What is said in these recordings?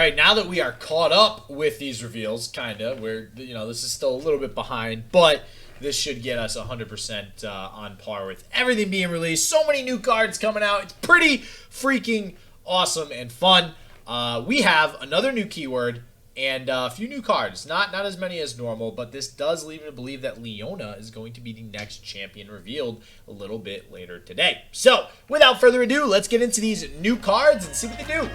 right, now that we are caught up with these reveals, kinda, we're, this is still a little bit behind, but this should get us 100% on par with everything being released. So many new cards coming out. It's pretty freaking awesome and fun. We have another new keyword and a few new cards. Not as many as normal, but this does lead me to believe that Leona is going to be the next champion revealed a little bit later today. So, without further ado, let's get into these new cards and see what they do.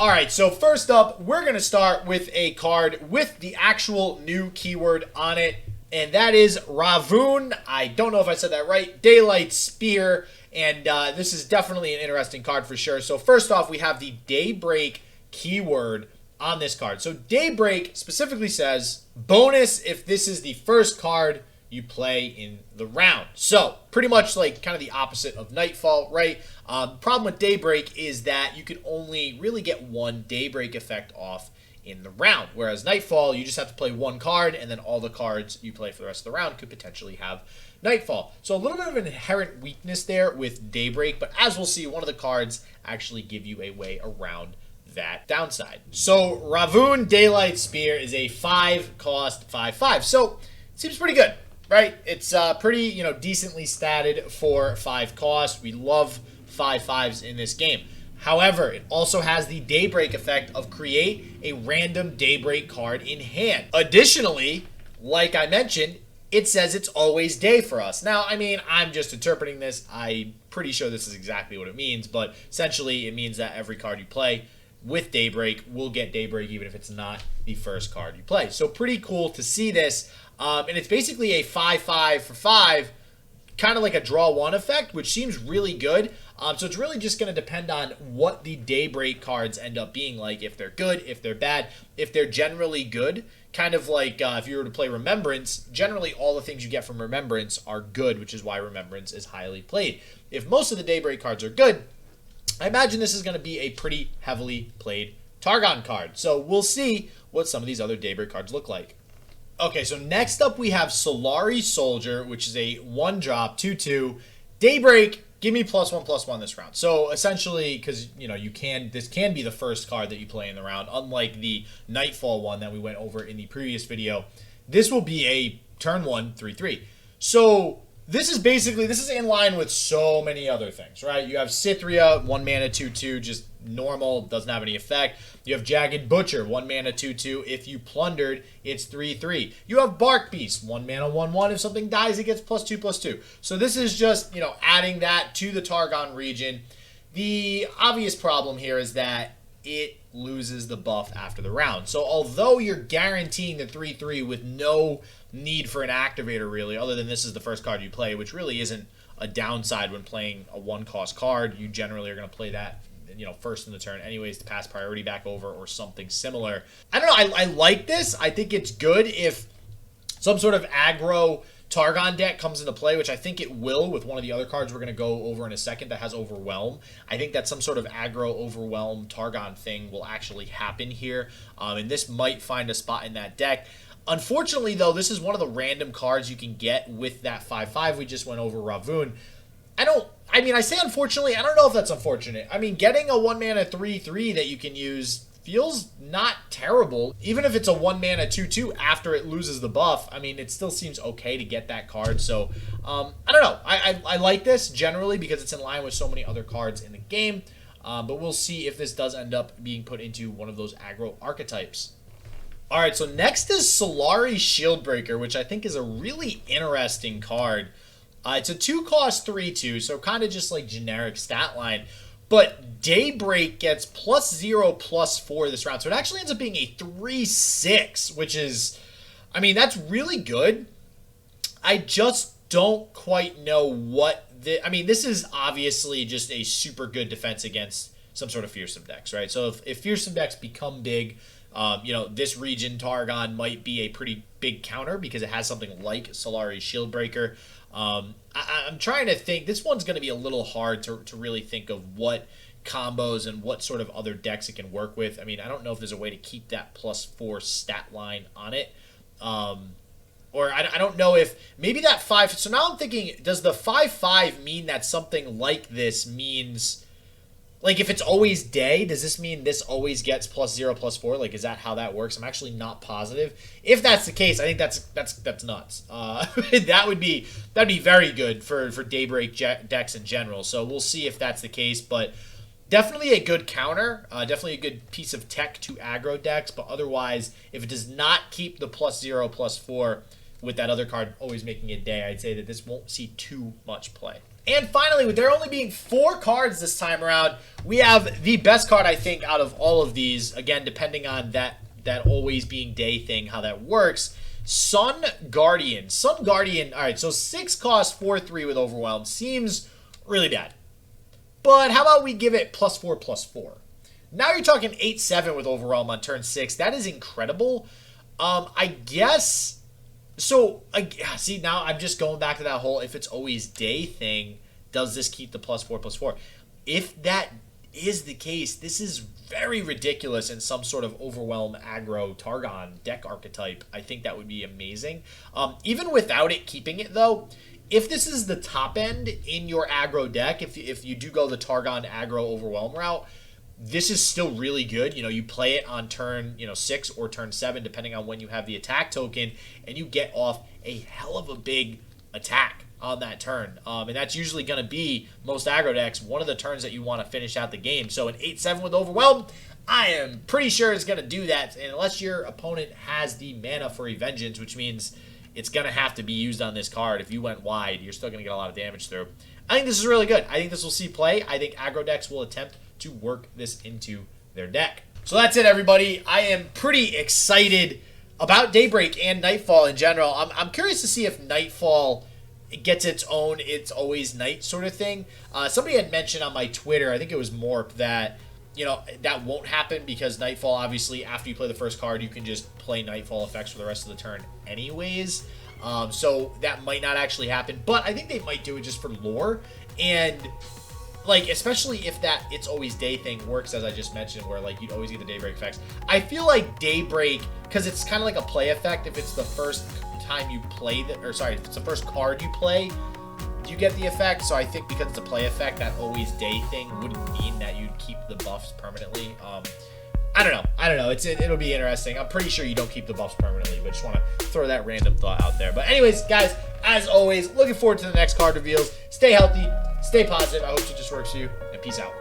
Alright, so first up, we're going to start with a card with the actual new keyword on it, and that is Ravun. I don't know if I said that right. Daylight Spear, and this is definitely an interesting card for sure. So first off, we have the Daybreak keyword on this card. So Daybreak specifically says, bonus if this is the first card you play in the round. So pretty much like kind of the opposite of Nightfall, right? Problem with Daybreak is that you can only really get one Daybreak effect off in the round, whereas Nightfall, you just have to play one card, and then all the cards you play for the rest of the round could potentially have Nightfall. So a little bit of an inherent weakness there with Daybreak, but as we'll see, one of the cards actually give you a way around that downside. So Ravun Daylight Spear is a 5-cost 5/5, so it seems pretty good. Right, it's pretty, decently statted for 5 cost. We love 5/5s in this game. However, it also has the Daybreak effect of create a random Daybreak card in hand. Additionally, like I mentioned, it says it's always day for us. Now, I mean, I'm just interpreting this. I'm pretty sure this is exactly what it means, but essentially it means that every card you play with Daybreak will get Daybreak even if it's not the first card you play. So pretty cool to see this. And it's basically a 5/5 for 5, kind of like a draw 1 effect, which seems really good. So it's really just going to depend on what the Daybreak cards end up being like, if they're good, if they're bad. If they're generally good, kind of like if you were to play Remembrance, generally all the things you get from Remembrance are good, which is why Remembrance is highly played. If most of the Daybreak cards are good, I imagine this is going to be a pretty heavily played Targon card. So we'll see what some of these other Daybreak cards look like. Okay, so next up we have Solari Soldier, which is a 1-drop 2/2 Daybreak. Give me +1/+1 this round. So essentially, because this can be the first card that you play in the round, unlike the Nightfall one that we went over in the previous video. This will be a turn 1 3/3. So this is in line with so many other things, right? You have Cythria, 1 mana 2/2, just normal, doesn't have any effect. You have Jagged Butcher, 1 mana 2/2. If you plundered, it's 3/3. You have Bark Beast, 1 mana 1/1. If something dies, it gets +2/+2. So this is just, adding that to the Targon region. The obvious problem here is that it loses the buff after the round. So although you're guaranteeing the 3/3 with no need for an activator really, other than this is the first card you play, which really isn't a downside when playing a 1-cost card. You generally are going to play that first in the turn anyways to pass priority back over or something similar. I don't know, I like this. I think it's good if some sort of aggro Targon deck comes into play, which I think it will with one of the other cards we're going to go over in a second that has Overwhelm. I think that some sort of aggro Overwhelm Targon thing will actually happen here, and this might find a spot in that deck. Unfortunately, though, this is one of the random cards you can get with that 5/5 we just went over, Ravun. I say unfortunately, I don't know if that's unfortunate. I mean, getting a 1 mana 3/3 that you can use feels not terrible. Even if it's a 1 mana 2/2 after it loses the buff, I mean, it still seems okay to get that card. So, I don't know. I like this generally because it's in line with so many other cards in the game. But we'll see if this does end up being put into one of those aggro archetypes. Alright, so next is Solari Shieldbreaker, which I think is a really interesting card. It's a 2-cost 3/2, so kind of just like generic stat line. But Daybreak gets +0/+4 this round. So it actually ends up being a 3/6, which is, that's really good. I just don't quite know what this is obviously just a super good defense against some sort of fearsome decks, right? So if fearsome decks become big, this region Targon might be a pretty big counter because it has something like Solari Shieldbreaker. I'm trying to think. This one's going to be a little hard to really think of what combos and what sort of other decks it can work with. I mean, I don't know if there's a way to keep that +4 stat line on it. Or I don't know if maybe that 5. So now I'm thinking, does the 5/5 mean that something like this means, like if it's always day, does this mean this always gets +0, +4? Like, is that how that works? I'm actually not positive. If that's the case, I think that's nuts. That'd be very good for Daybreak decks in general. So we'll see if that's the case, but definitely a good counter, definitely a good piece of tech to aggro decks. But otherwise, if it does not keep the +0, +4 with that other card always making it day, I'd say that this won't see too much play. And finally, with there only being 4 cards this time around, we have the best card, I think, out of all of these. Again, depending on that always being day thing, how that works. Sun Guardian. Sun Guardian, all right, so 6 cost, 4/3 with Overwhelm. Seems really bad. But how about we give it +4, +4? Now you're talking 8/7 with Overwhelm on turn 6. That is incredible. I guess... So, see, now I'm just going back to that whole if it's always day thing, does this keep the +4, +4? If that is the case, this is very ridiculous in some sort of Overwhelm aggro Targon deck archetype. I think that would be amazing. Even without it keeping it, though, if this is the top end in your aggro deck, if you do go the Targon aggro Overwhelm route, this is still really good. You know, you play it on turn 6 or turn 7, depending on when you have the attack token, and you get off a hell of a big attack on that turn. And that's usually going to be, most aggro decks, one of the turns that you want to finish out the game. So an 8/7 with Overwhelm, I am pretty sure it's going to do that, and unless your opponent has the mana for a Vengeance, which means it's going to have to be used on this card. If you went wide, you're still going to get a lot of damage through. I think this is really good. I think this will see play. I think aggro decks will attempt to work this into their deck. So that's it, everybody. I am pretty excited about Daybreak and Nightfall in general. I'm curious to see if Nightfall gets its own it's always night sort of thing. Somebody had mentioned on my Twitter, I think it was Morp, that that won't happen because Nightfall, obviously, after you play the first card, you can just play Nightfall effects for the rest of the turn anyways. So that might not actually happen, but I think they might do it just for lore. And like, especially if that it's always day thing works, as I just mentioned, where like you'd always get the Daybreak effects. I feel like Daybreak, because it's kind of like a play effect. If it's the first time you play if it's the first card you play, you get the effect. So I think because it's a play effect, that always day thing wouldn't mean that you'd keep the buffs permanently. I don't know. It'll be interesting. I'm pretty sure you don't keep the buffs permanently, but just want to throw that random thought out there. But anyways, guys, as always, looking forward to the next card reveals. Stay healthy, stay positive. I hope it just works for you, and peace out.